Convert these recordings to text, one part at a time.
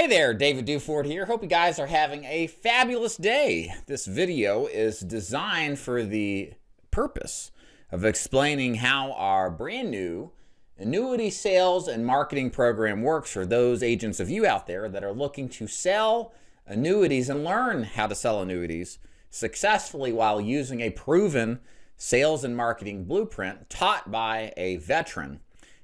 Hey there, David Duford here. Hope you guys are having a fabulous day. This video is designed for the purpose of explaining how our brand new annuity sales and marketing program works for those agents of you out there that are looking to sell annuities and learn how to sell annuities successfully while using a proven sales and marketing blueprint taught by a veteran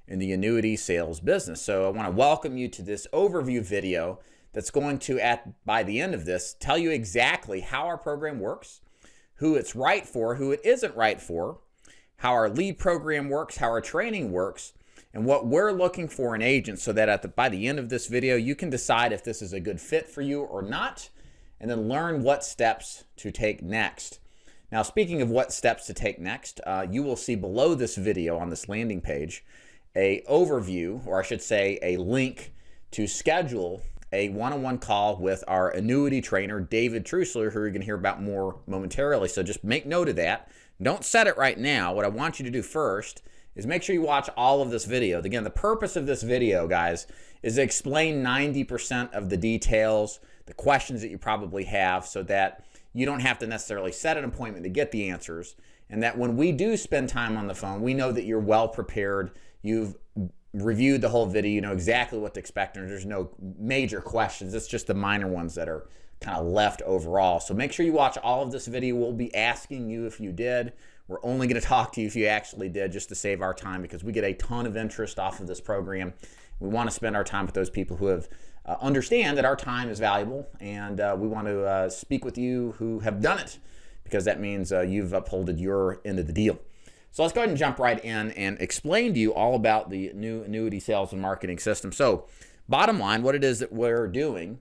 in the annuity sales business. So I want to welcome you to this overview video that's going to, by the end of this, tell you exactly how our program works, who it's right for, who it isn't right for, how our lead program works, how our training works, and what we're looking for in agents so that by the end of this video, you can decide if this is a good fit for you or not, and then learn what steps to take next. Now, speaking of what steps to take next, you will see below this video on this landing page a overview, or I should say a link to schedule a one-on-one call with our annuity trainer, David Trusler, who you're going to hear about more momentarily. So just make note of that. Don't set it right now. What I want you to do first is make sure you watch all of this video. Again, the purpose of this video, guys, is to explain 90% of the details, the questions that you probably have, so that you don't have to necessarily set an appointment to get the answers, and that when we do spend time on the phone, we know that you're well prepared. You've reviewed the whole video, you know exactly what to expect, and there's no major questions. It's just the minor ones that are kind of left overall. So make sure you watch all of this video. We'll be asking you if you did. We're only going to talk to you if you actually did, just to save our time, because we get a ton of interest off of this program. We want to spend our time with those people who have understand that our time is valuable, and we want to speak with you who have done it, because that means you've upholded your end of the deal. So let's go ahead and jump right in and explain to you all about the new annuity sales and marketing system. So bottom line, what it is that we're doing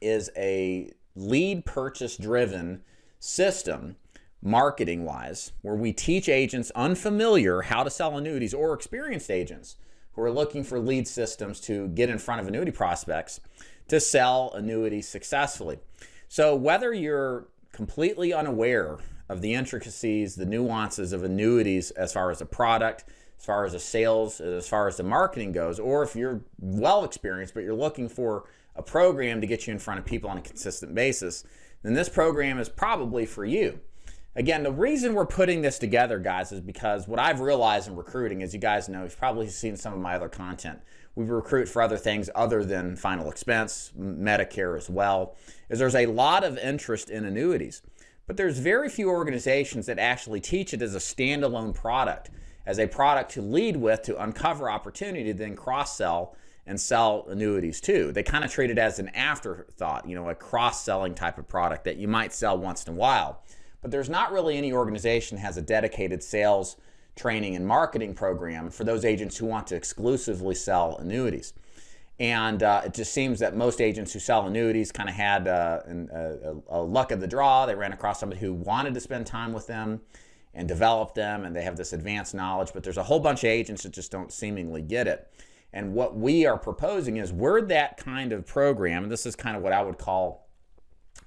is a lead purchase driven system, marketing wise, where we teach agents unfamiliar how to sell annuities, or experienced agents who are looking for lead systems to get in front of annuity prospects to sell annuities successfully. So whether you're completely unaware of the intricacies, the nuances of annuities as far as a product, as far as the sales, as far as the marketing goes, or if you're well experienced but you're looking for a program to get you in front of people on a consistent basis, then this program is probably for you. Again, the reason we're putting this together, guys, is because what I've realized in recruiting, as you guys know, you've probably seen some of my other content. We recruit for other things other than final expense, Medicare as well, is there's a lot of interest in annuities. But there's very few organizations that actually teach it as a standalone product, as a product to lead with, to uncover opportunity, to then cross-sell and sell annuities too. They kind of treat it as an afterthought, you know, a cross-selling type of product that you might sell once in a while. But there's not really any organization that has a dedicated sales, training, and marketing program for those agents who want to exclusively sell annuities. And it just seems that most agents who sell annuities kind of had a luck of the draw. They ran across somebody who wanted to spend time with them and develop them, and they have this advanced knowledge. But there's a whole bunch of agents that just don't seemingly get it. And what we are proposing is we're that kind of program, and this is kind of what I would call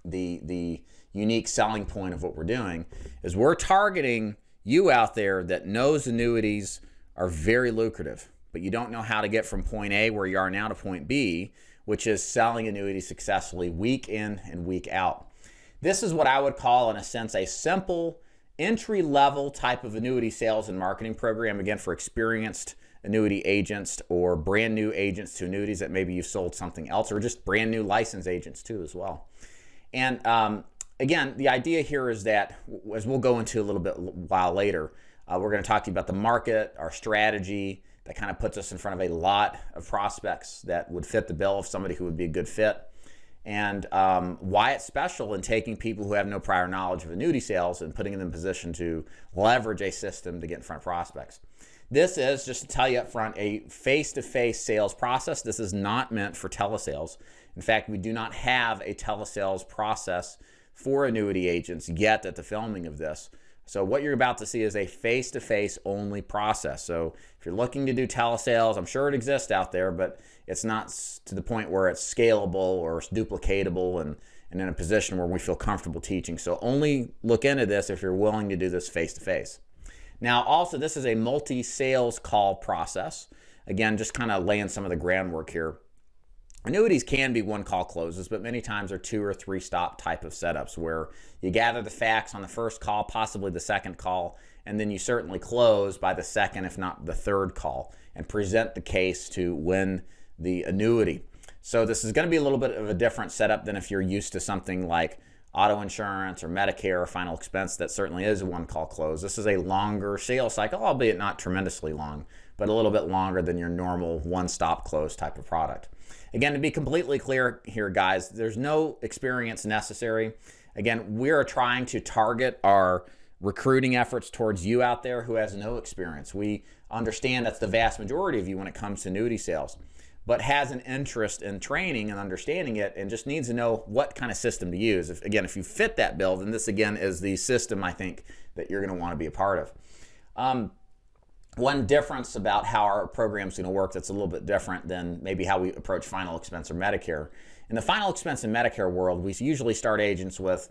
the unique selling point of what we're doing, is we're targeting you out there that knows annuities are very lucrative, but you don't know how to get from point A, where you are now, to point B, which is selling annuities successfully week in and week out. This is what I would call, in a sense, a simple entry-level type of annuity sales and marketing program, again, for experienced annuity agents or brand new agents to annuities that maybe you've sold something else, or just brand new licensed agents too as well. And again, the idea here is that, as we'll go into a little bit while later, we're going to talk to you about the market, our strategy, that kind of puts us in front of a lot of prospects that would fit the bill of somebody who would be a good fit, and why it's special in taking people who have no prior knowledge of annuity sales and putting them in position to leverage a system to get in front of prospects. This is, just to tell you up front, a face-to-face sales process. This is not meant for telesales. In fact, we do not have a telesales process for annuity agents yet at the filming of this. So what you're about to see is a face-to-face only process. So if you're looking to do telesales, I'm sure it exists out there, but it's not to the point where it's scalable or it's duplicatable and in a position where we feel comfortable teaching. So only look into this if you're willing to do this face-to-face. Now, also, this is a multi-sales call process. Again, just kind of laying some of the groundwork here. Annuities can be one call closes, but many times are 2 or 3 stop type of setups where you gather the facts on the first call, possibly the second call, and then you certainly close by the second, if not the third call, and present the case to win the annuity. So this is going to be a little bit of a different setup than if you're used to something like auto insurance or Medicare or final expense. That certainly is a one call close. This is a longer sales cycle, albeit not tremendously long, but a little bit longer than your normal one-stop close type of product. Again, to be completely clear here, guys, there's no experience necessary. Again, we are trying to target our recruiting efforts towards you out there who has no experience. We understand that's the vast majority of you when it comes to annuity sales, but has an interest in training and understanding it and just needs to know what kind of system to use. If you fit that bill, then this again is the system I think that you're going to want to be a part of. One difference about how our program is going to work that's a little bit different than maybe how we approach final expense or Medicare. In the final expense and Medicare world, we usually start agents with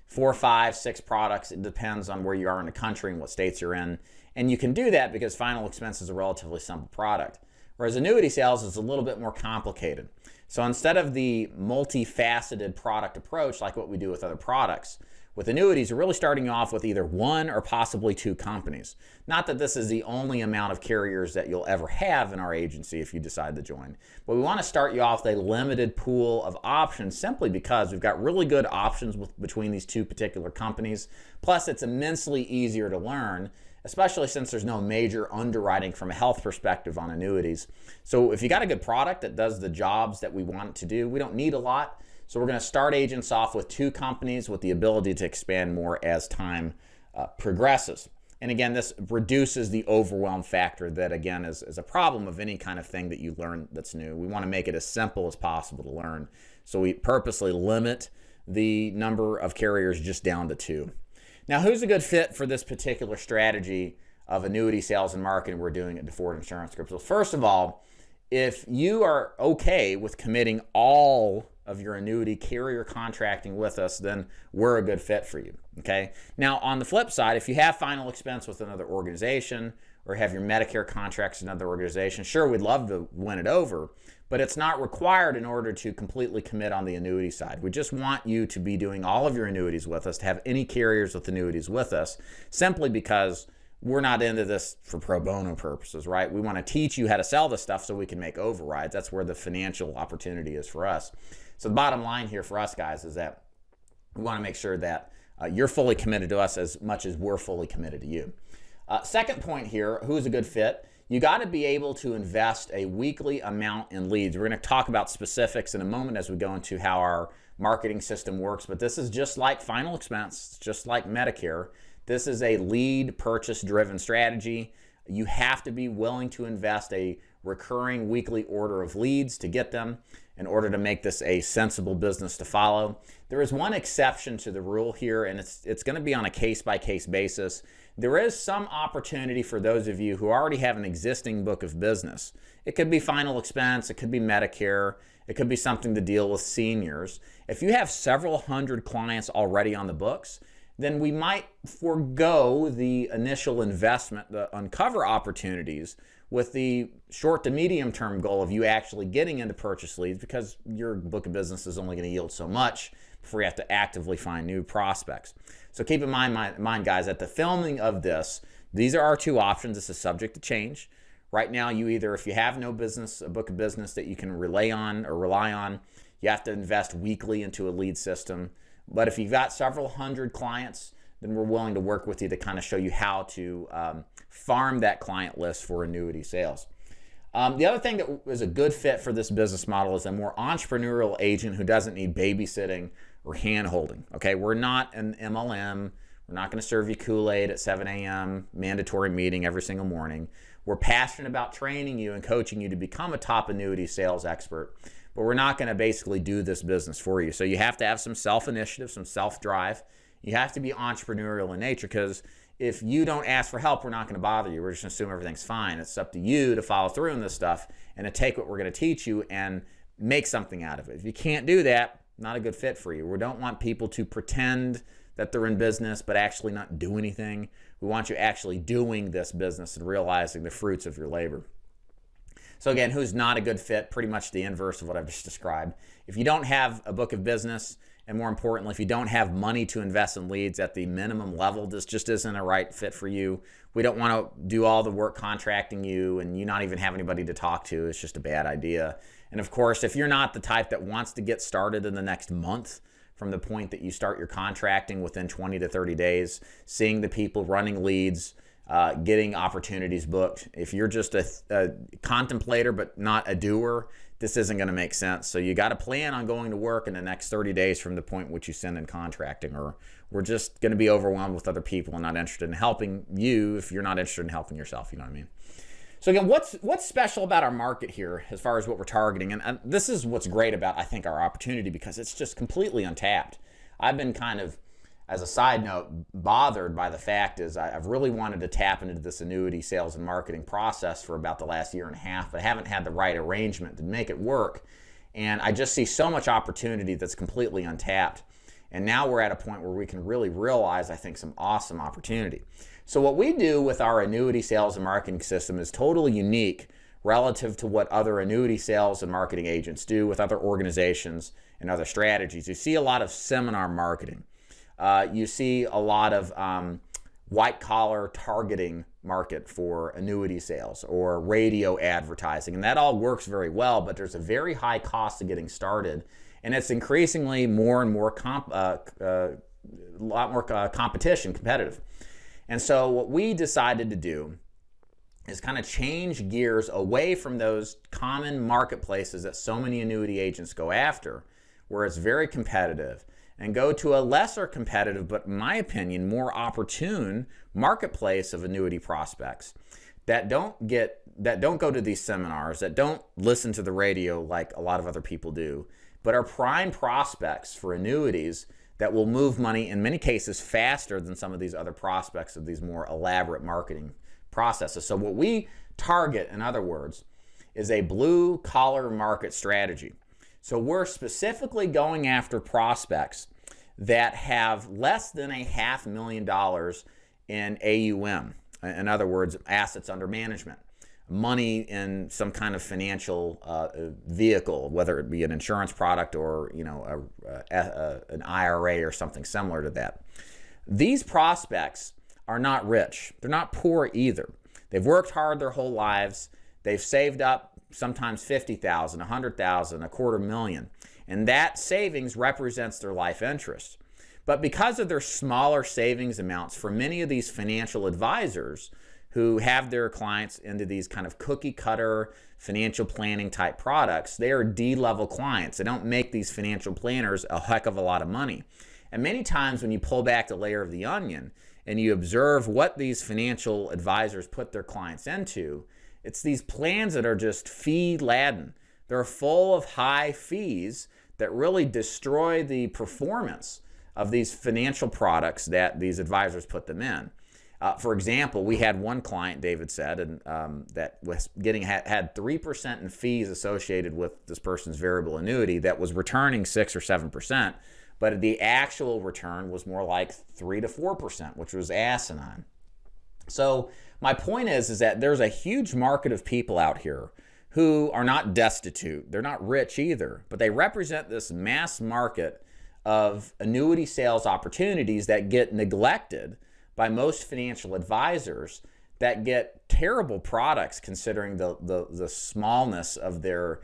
4, 5, 6 products. It depends on where you are in the country and what states you're in. And you can do that because final expense is a relatively simple product. Whereas annuity sales is a little bit more complicated. So instead of the multifaceted product approach like what we do with other products, with annuities, we're really starting off with either 1 or possibly 2 companies. Not that this is the only amount of carriers that you'll ever have in our agency if you decide to join. But we want to start you off with a limited pool of options simply because we've got really good options between these 2 particular companies. Plus, it's immensely easier to learn, especially since there's no major underwriting from a health perspective on annuities. So if you got a good product that does the jobs that we want it to do, we don't need a lot. So we're going to start agents off with 2 companies with the ability to expand more as time progresses. And again, this reduces the overwhelm factor that, again, is a problem of any kind of thing that you learn that's new. We want to make it as simple as possible to learn. So we purposely limit the number of carriers just down to 2. Now, who's a good fit for this particular strategy of annuity sales and marketing we're doing at DeFord Insurance Group? So first of all, if you are okay with committing all of your annuity carrier contracting with us, then we're a good fit for you, okay? Now, on the flip side, if you have final expense with another organization or have your Medicare contracts in another organization, sure, we'd love to win it over, but it's not required in order to completely commit on the annuity side. We just want you to be doing all of your annuities with us, to have any carriers with annuities with us, simply because we're not into this for pro bono purposes, right? We want to teach you how to sell this stuff so we can make overrides. That's where the financial opportunity is for us. So the bottom line here for us, guys, is that we want to make sure that you're fully committed to us as much as we're fully committed to you. Second point here, who's a good fit? You got to be able to invest a weekly amount in leads. We're going to talk about specifics in a moment as we go into how our marketing system works, but this is just like final expense, just like Medicare. This is a lead purchase driven strategy. You have to be willing to invest a recurring weekly order of leads to get them in order to make this a sensible business to follow. There is one exception to the rule here, and it's going to be on a case-by-case basis. There is some opportunity for those of you who already have an existing book of business. It could be final expense, it could be Medicare, it could be something to deal with seniors. If you have several hundred clients already on the books, then we might forego the initial investment to uncover opportunities with the short to medium term goal of you actually getting into purchase leads, because your book of business is only going to yield so much before you have to actively find new prospects. So keep in mind, guys, at the filming of this, these are our 2 options. This is subject to change. Right now, you either, if you have no business, a book of business that you can rely on, you have to invest weekly into a lead system. But if you've got several hundred clients, then we're willing to work with you to kind of show you how to farm that client list for annuity sales. The other thing that is a good fit for this business model is a more entrepreneurial agent who doesn't need babysitting or hand-holding. Okay, we're not an MLM. We're not going to serve you Kool-Aid at 7 a.m., mandatory meeting every single morning. We're passionate about training you and coaching you to become a top annuity sales expert, but we're not going to basically do this business for you. So you have to have some self-initiative, some self-drive. You have to be entrepreneurial in nature, because if you don't ask for help, we're not going to bother you. We're just going to assume everything's fine. It's up to you to follow through on this stuff and to take what we're going to teach you and make something out of it. If you can't do that, not a good fit for you. We don't want people to pretend that they're in business but actually not do anything. We want you actually doing this business and realizing the fruits of your labor. So again, who's not a good fit? Pretty much the inverse of what I've just described. If you don't have a book of business, and more importantly, if you don't have money to invest in leads at the minimum level, this just isn't a right fit for you. We don't want to do all the work contracting you and you not even have anybody to talk to. It's just a bad idea. And of course, if you're not the type that wants to get started in the next month from the point that you start your contracting within 20 to 30 days, seeing the people, running leads, getting opportunities booked. If you're just a contemplator but not a doer, this isn't going to make sense. So you got to plan on going to work in the next 30 days from the point in which you send in contracting, or we're just going to be overwhelmed with other people and not interested in helping you if you're not interested in helping yourself. You know what I mean? So again, what's special about our market here as far as what we're targeting? And this is what's great about, I think, our opportunity, because it's just completely untapped. I've been kind of, as a side note, bothered by the fact is I've really wanted to tap into this annuity sales and marketing process for about the last year and a half, but I haven't had the right arrangement to make it work. And I just see so much opportunity that's completely untapped. And now we're at a point where we can really realize, I think, some awesome opportunity. So what we do with our annuity sales and marketing system is totally unique relative to what other annuity sales and marketing agents do with other organizations and other strategies. You see a lot of seminar marketing. You see a lot of white-collar targeting market for annuity sales or radio advertising, and that all works very well, but there's a very high cost of getting started, and it's increasingly more and more competitive. And so what we decided to do is kind of change gears away from those common marketplaces that so many annuity agents go after, where it's very competitive, and go to a lesser competitive, but in my opinion, more opportune marketplace of annuity prospects that don't go to these seminars, that don't listen to the radio like a lot of other people do, but are prime prospects for annuities that will move money in many cases faster than some of these other prospects of these more elaborate marketing processes. So what we target, in other words, is a blue collar market strategy. So we're specifically going after prospects that have less than $500,000 in AUM. In other words, assets under management, money in some kind of financial vehicle, whether it be an insurance product or an IRA or something similar to that. These prospects are not rich. They're not poor either. They've worked hard their whole lives. They've saved up sometimes $50,000, $100,000, $250,000, and that savings represents their life interest. But because of their smaller savings amounts, for many of these financial advisors who have their clients into these kind of cookie cutter financial planning type products, they are D-level clients. They don't make these financial planners a heck of a lot of money. And many times when you pull back the layer of the onion and you observe what these financial advisors put their clients into, it's these plans that are just fee-laden. They're full of high fees that really destroy the performance of these financial products that these advisors put them in. For example, we had one client, David said, and that was had 3% in fees associated with this person's variable annuity that was returning 6 or 7%, but the actual return was more like 3 to 4%, which was asinine. So my point is that there's a huge market of people out here who are not destitute. They're not rich either, but they represent this mass market of annuity sales opportunities that get neglected by most financial advisors, that get terrible products considering the smallness of their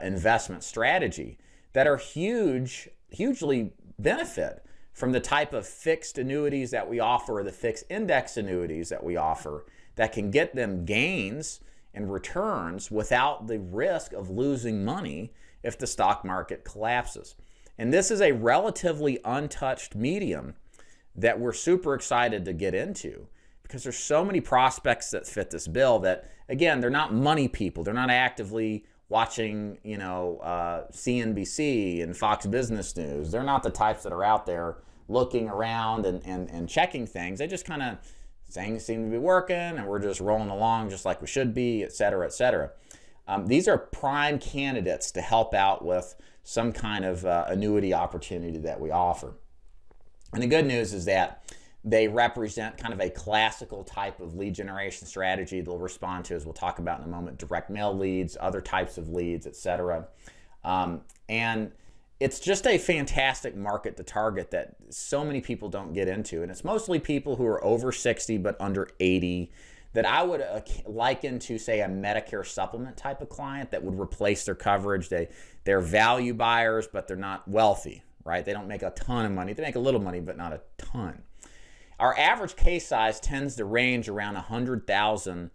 investment strategy, that are hugely benefit from the type of fixed annuities that we offer, or the fixed index annuities that we offer, that can get them gains and returns without the risk of losing money if the stock market collapses. And this is a relatively untouched medium that we're super excited to get into, because there's so many prospects that fit this bill that, again, they're not money people. They're not actively watching, CNBC and Fox Business News. They're not the types that are out there looking around and checking things. They just kind of, things seem to be working and we're just rolling along just like we should be, et cetera, et cetera. These are prime candidates to help out with some kind of annuity opportunity that we offer. And the good news is that They represent kind of a classical type of lead generation strategy they'll respond to, as we'll talk about in a moment, direct mail leads, other types of leads, etc. And it's just a fantastic market to target that so many people don't get into. And it's mostly people who are over 60 but under 80 that I would liken to, say, a Medicare supplement type of client that would replace their coverage. They're value buyers, but they're not wealthy, right? They don't make a ton of money. They make a little money, but not a ton. Our average case size tends to range around $100,000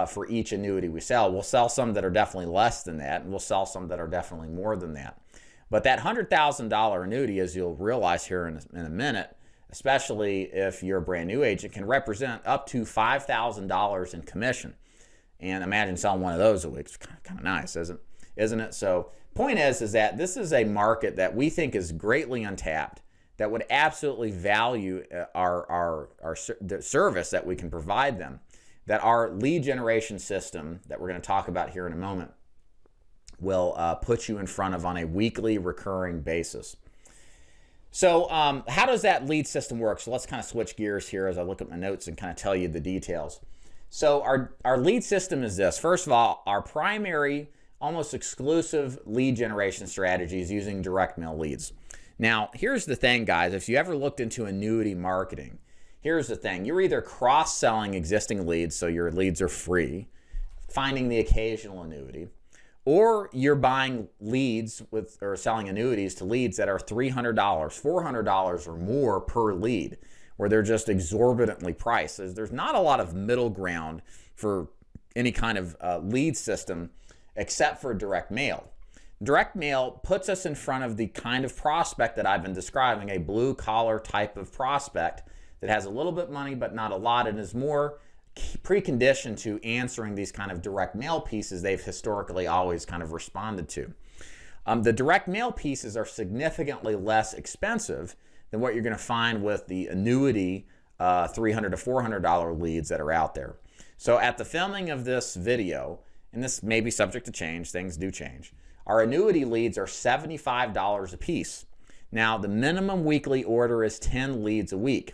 for each annuity we sell. We'll sell some that are definitely less than that, and we'll sell some that are definitely more than that. But that $100,000 annuity, as you'll realize here in a minute, especially if you're a brand new agent, can represent up to $5,000 in commission. And imagine selling one of those a week. It's kind of nice, isn't it? So point is that this is a market that we think is greatly untapped, that would absolutely value the service that we can provide them, that our lead generation system that we're going to talk about here in a moment will put you in front of on a weekly recurring basis. So how does that lead system work? So let's kind of switch gears here as I look at my notes and kind of tell you the details. So our lead system is this. First of all, our primary, almost exclusive lead generation strategy is using direct mail leads. Now, here's the thing, guys. If you ever looked into annuity marketing, here's the thing. You're either cross-selling existing leads, so your leads are free, finding the occasional annuity, or you're buying leads or selling annuities to leads that are $300, $400 or more per lead, where they're just exorbitantly priced. There's not a lot of middle ground for any kind of lead system except for direct mail. Direct mail puts us in front of the kind of prospect that I've been describing, a blue collar type of prospect that has a little bit of money but not a lot, and is more preconditioned to answering these kind of direct mail pieces they've historically always kind of responded to. The direct mail pieces are significantly less expensive than what you're going to find with the annuity $300 to $400 leads that are out there. So at the filming of this video, and this may be subject to change, things do change, our annuity leads are $75 a piece. Now, the minimum weekly order is 10 leads a week.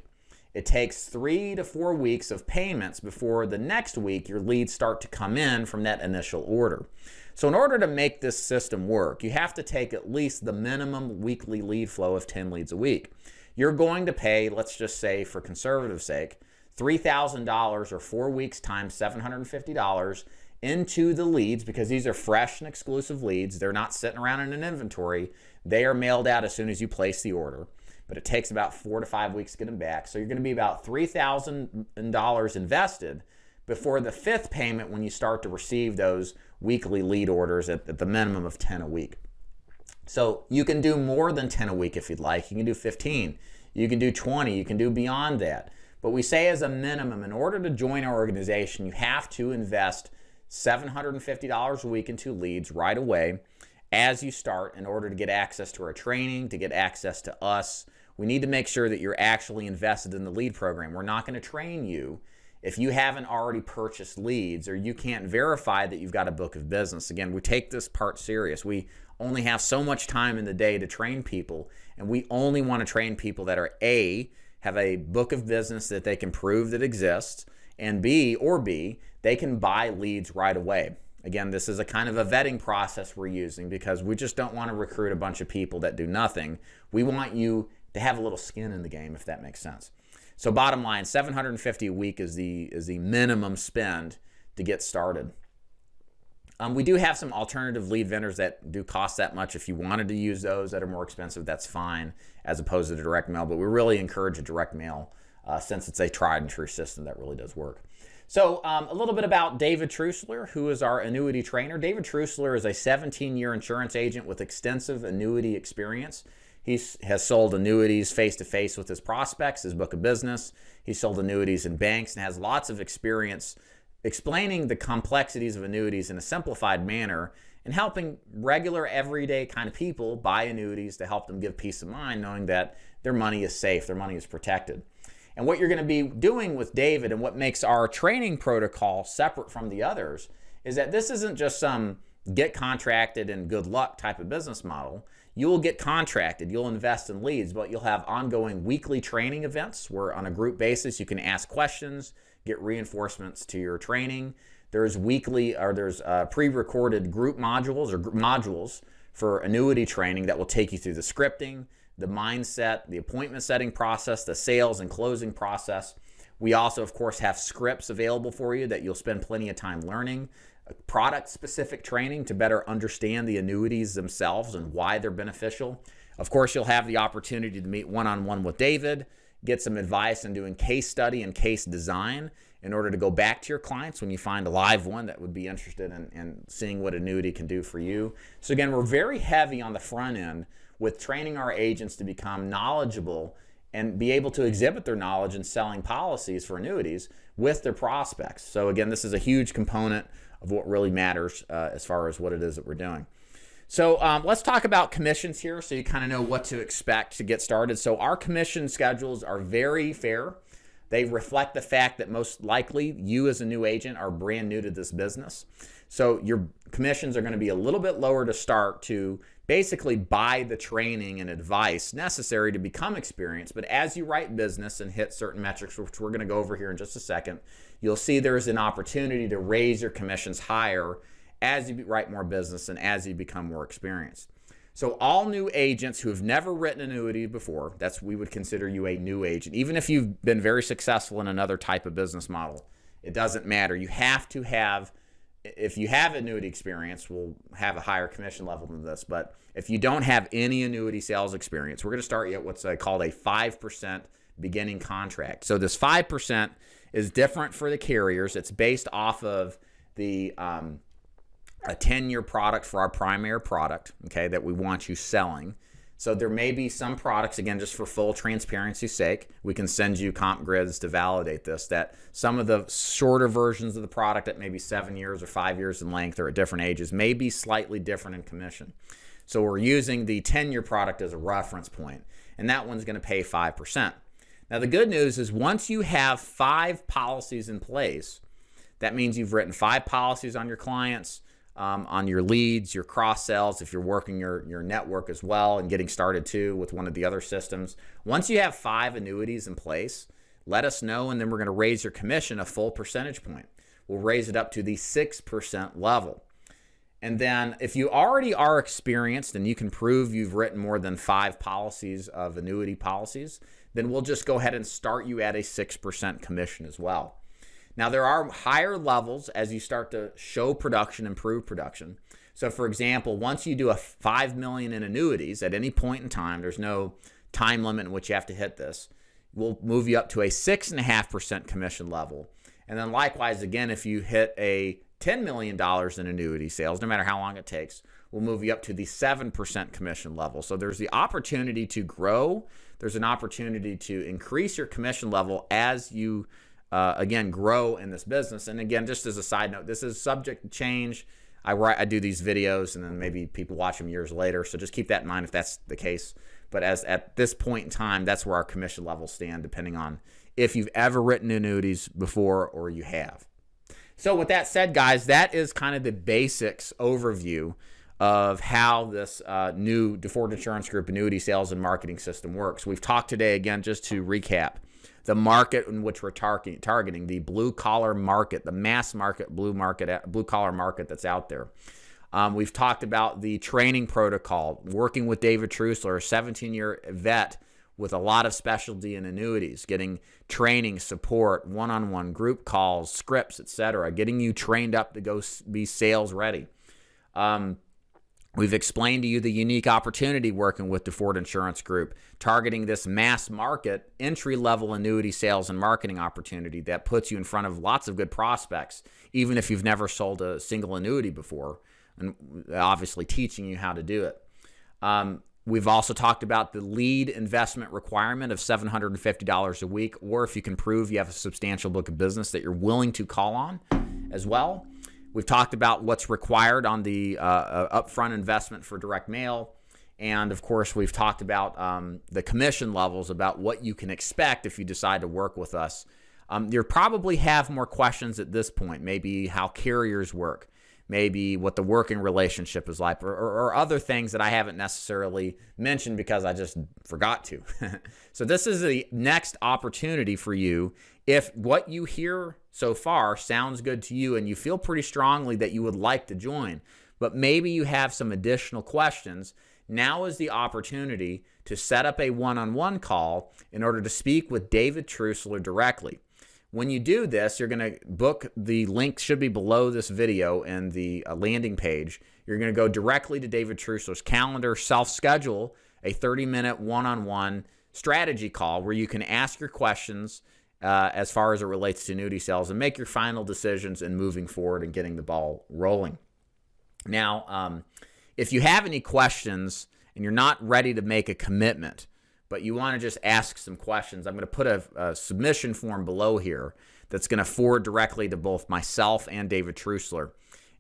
It takes 3 to 4 weeks of payments before the next week your leads start to come in from that initial order. So in order to make this system work, you have to take at least the minimum weekly lead flow of 10 leads a week. You're going to pay, let's just say for conservative sake, $3,000 or 4 weeks times $750 into the leads, because these are fresh and exclusive leads. They're not sitting around in an inventory. They are mailed out as soon as you place the order, but it takes about 4 to 5 weeks to get them back. So you're going to be about $3,000 invested before the fifth payment, when you start to receive those weekly lead orders at the minimum of 10 a week. So you can do more than 10 a week if you'd like. You can do 15, you can do 20, you can do beyond that. But we say as a minimum, in order to join our organization, you have to invest $750 a week into leads right away as you start, in order to get access to our training, to get access to us. We need to make sure that you're actually invested in the lead program. We're not going to train you if you haven't already purchased leads or you can't verify that you've got a book of business. Again, we take this part serious. We only have so much time in the day to train people, and we only want to train people that are A, have a book of business that they can prove that exists, and B, they can buy leads right away. Again, this is a kind of a vetting process we're using, because we just don't want to recruit a bunch of people that do nothing. We want you to have a little skin in the game, if that makes sense. So bottom line, $750 a week is the minimum spend to get started. We do have some alternative lead vendors that do cost that much. If you wanted to use those that are more expensive, that's fine, as opposed to the direct mail. But we really encourage a direct mail since it's a tried and true system that really does work. So a little bit about David Trusler, who is our annuity trainer. David Trusler is a 17-year insurance agent with extensive annuity experience. He has sold annuities face-to-face with his prospects, his book of business. He's sold annuities in banks and has lots of experience explaining the complexities of annuities in a simplified manner and helping regular, everyday kind of people buy annuities to help them give peace of mind, knowing that their money is safe, their money is protected. And what you're going to be doing with David, and what makes our training protocol separate from the others, is that this isn't just some get contracted and good luck type of business model. you'll get contracted, you'll invest in leads, but you'll have ongoing weekly training events where on a group basis you can ask questions, get reinforcements to your training. There's pre-recorded group modules or modules for annuity training that will take you through the scripting, the mindset, the appointment setting process, the sales and closing process. We also, of course, have scripts available for you that you'll spend plenty of time learning, product-specific training to better understand the annuities themselves and why they're beneficial. Of course, you'll have the opportunity to meet one-on-one with David, get some advice on doing case study and case design in order to go back to your clients when you find a live one that would be interested in seeing what annuity can do for you. So again, we're very heavy on the front end with training our agents to become knowledgeable and be able to exhibit their knowledge in selling policies for annuities with their prospects. So again, this is a huge component of what really matters as far as what it is that we're doing. So let's talk about commissions here so you kind of know what to expect to get started. So our commission schedules are very fair. They reflect the fact that most likely you as a new agent are brand new to this business. So your commissions are going to be a little bit lower to start to basically buy the training and advice necessary to become experienced. But as you write business and hit certain metrics, which we're going to go over here in just a second, you'll see there's an opportunity to raise your commissions higher as you write more business and as you become more experienced. So all new agents who have never written annuity before, we would consider you a new agent. Even if you've been very successful in another type of business model, it doesn't matter. You have to have, if you have annuity experience, we'll have a higher commission level than this. But if you don't have any annuity sales experience, we're going to start you at what's called a 5% beginning contract. So this 5% is different for the carriers. It's based off of the a 10-year product for our primary product, okay, that we want you selling. So there may be some products, again, just for full transparency's sake, we can send you comp grids to validate this, that some of the shorter versions of the product that may be 7 years or 5 years in length or at different ages may be slightly different in commission. So we're using the 10-year product as a reference point, and that one's going to pay 5%. Now the good news is once you have 5 policies in place, that means you've written 5 policies on your clients, on your leads, your cross sells, if you're working your network as well and getting started too with one of the other systems. Once you have 5 annuities in place, let us know, and then we're going to raise your commission a full percentage point. We'll raise it up to the 6% level. And then if you already are experienced and you can prove you've written more than 5 policies of annuity policies, then we'll just go ahead and start you at a 6% commission as well. Now, there are higher levels as you start to show production, improve production. So, for example, once you do a $5 million in annuities at any point in time, there's no time limit in which you have to hit this, we'll move you up to a 6.5% commission level. And then likewise, again, if you hit a $10 million in annuity sales, no matter how long it takes, we'll move you up to the 7% commission level. So there's the opportunity to grow. There's an opportunity to increase your commission level as you again, grow in this business. And again, just as a side note, this is subject to change. I do these videos and then maybe people watch them years later. So just keep that in mind if that's the case. But as at this point in time, that's where our commission levels stand, depending on if you've ever written annuities before or you have. So with that said, guys, that is kind of the basics overview of how this new DeFord Insurance Group annuity sales and marketing system works. We've talked today, again, just to recap, the market in which we're targeting, the blue-collar market, the mass market, blue-collar market that's out there. We've talked about the training protocol, working with David Trusler, a 17-year vet with a lot of specialty in annuities, getting training, support, one-on-one group calls, scripts, etc., getting you trained up to go be sales ready. We've explained to you the unique opportunity working with DeFord Insurance Group, targeting this mass market, entry-level annuity sales and marketing opportunity that puts you in front of lots of good prospects, even if you've never sold a single annuity before, and obviously teaching you how to do it. We've also talked about the lead investment requirement of $750 a week, or if you can prove you have a substantial book of business that you're willing to call on as well. We've talked about what's required on the upfront investment for direct mail. And, of course, we've talked about the commission levels, about what you can expect if you decide to work with us. You'll probably have more questions at this point, maybe how carriers work, maybe what the working relationship is like, or other things that I haven't necessarily mentioned because I just forgot to. So this is the next opportunity for you. If what you hear so far sounds good to you and you feel pretty strongly that you would like to join, but maybe you have some additional questions, now is the opportunity to set up a one-on-one call in order to speak with David Trusler directly. When you do this, you're going to book, the link should be below this video in the landing page. You're going to go directly to David Trusler's calendar, self-schedule a 30-minute one-on-one strategy call where you can ask your questions as far as it relates to annuity sales and make your final decisions in moving forward and getting the ball rolling. Now, if you have any questions and you're not ready to make a commitment, but you want to just ask some questions, I'm going to put a submission form below here that's going to forward directly to both myself and David Trusler.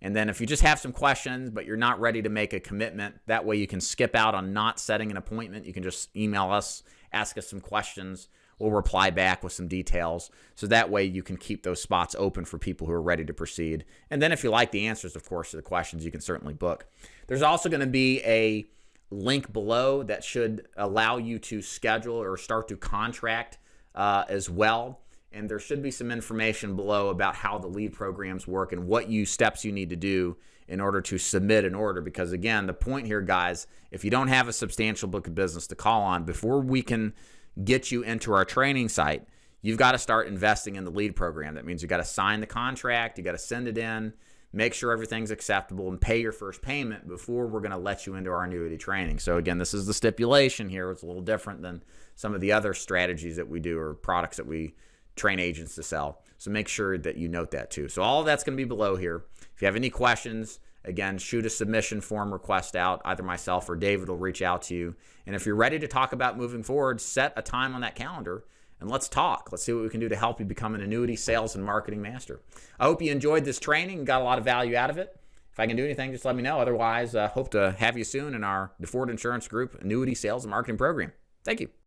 And then if you just have some questions, but you're not ready to make a commitment, that way you can skip out on not setting an appointment. You can just email us, ask us some questions. We'll reply back with some details. So that way you can keep those spots open for people who are ready to proceed. And then if you like the answers, of course, to the questions, you can certainly book. There's also going to be a link below that should allow you to schedule or start to contract as well. And there should be some information below about how the lead programs work and what steps you need to do in order to submit an order. Because again, the point here, guys, if you don't have a substantial book of business to call on, before we can get you into our training site, you've got to start investing in the lead program. That means you got to sign the contract, you got to send it in, make sure everything's acceptable, and pay your first payment before we're going to let you into our annuity training. So again, this is the stipulation here. It's a little different than some of the other strategies that we do or products that we train agents to sell. So make sure that you note that too. So all of that's going to be below here. If you have any questions, again, shoot a submission form request out. Either myself or David will reach out to you. And if you're ready to talk about moving forward, set a time on that calendar and let's talk. Let's see what we can do to help you become an annuity sales and marketing master. I hope you enjoyed this training and got a lot of value out of it. If I can do anything, just let me know. Otherwise, hope to have you soon in our DeFord Insurance Group Annuity Sales and Marketing Program. Thank you.